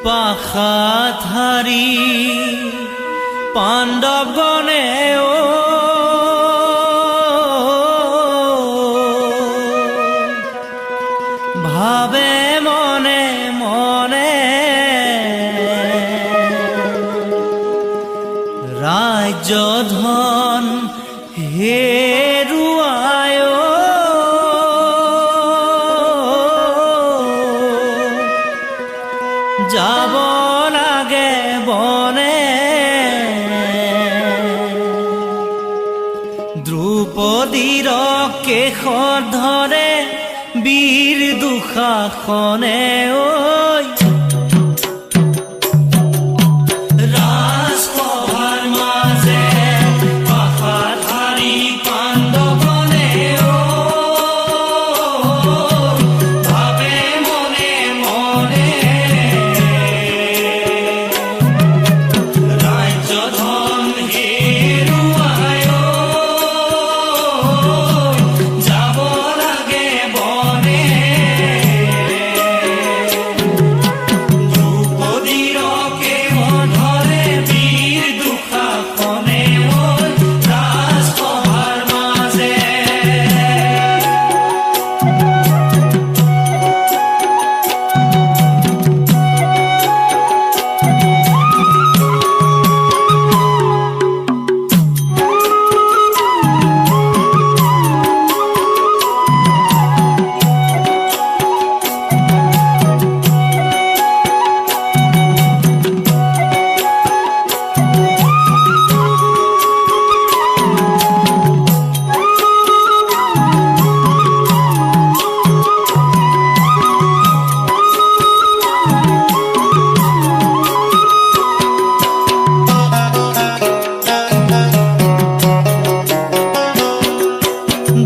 পাখাধাৰী পাণ্ডৱগণে ভাবে মনে মনে ৰাজ্যধন হেৰুৱায় যাব লাগে বনে দ্ৰৌপদীৰ কেশৰ ধৰে বীৰ দুঃশাসনে ৰাজসভাৰ মাজে পাখাধাৰী পাণ্ডৱগণে ভাবে মনে মনে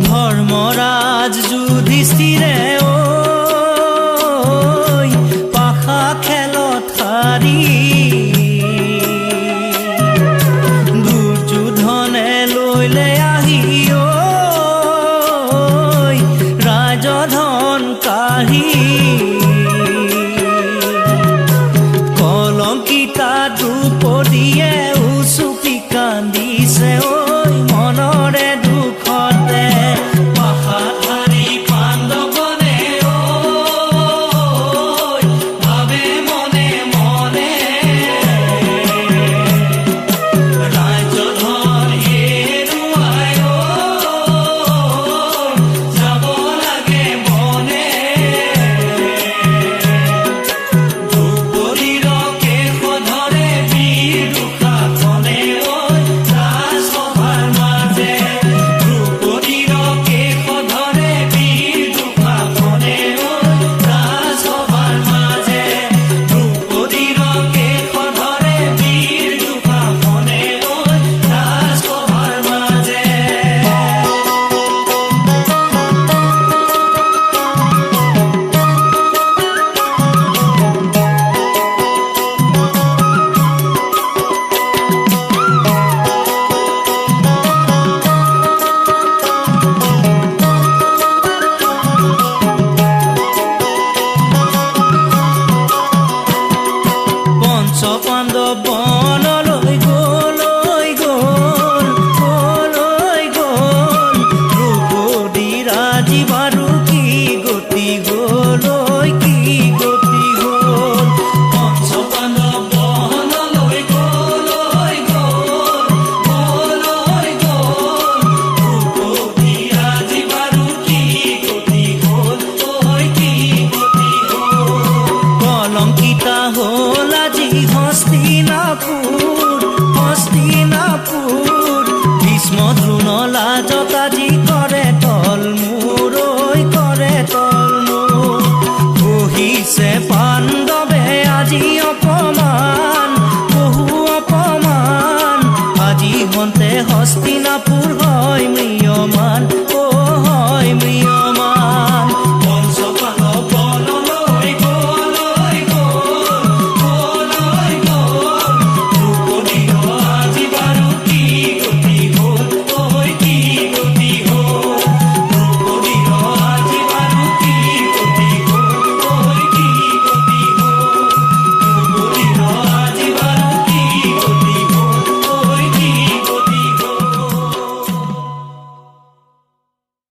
ধৰ্মৰাজ যুধিষ্ঠিৰে পাখা খেলত হাৰি দুৰ্যোধনে লৈলে আহি ৰাজধন কাঢ়ি কলংকিতা দ্ৰৌপদীয়ে উচুপি কান্দিছে মনৰে দুখতে পাখাধাৰী পাণ্ডৱগণে ভাবে মনে মনে ৰাজ্যধন হেৰুৱায় যাব লাগে বনে দ্ৰৌপদীৰ কেশৰ ধৰে বীৰ দুঃশাসনে ৰাজসভাৰ মাজে দ্ৰৌপদীৰ কেশৰ ধৰে বীৰ দুঃশাসনে ৰাজসভাৰ মাজে দ্ৰৌপদীৰ কেশৰ ধৰে বীৰ দুঃশাসনে ৰাজসভাৰ মাজে পঞ্চ পাণ্ডৱ বনলৈ গ'ল দ্ৰৌপদী ৰাজী বাৰু কি গতি গ'ল পঞ্চ পাণ্ডৱ বনলৈ গ'ল দ্ৰৌপদী ৰাজী বাৰু কি গতি গ'ল কলংকিতা হ'ল আজি হস্তিনাপুৰ ভীষ্ম দ্ৰোণ লাজত আজি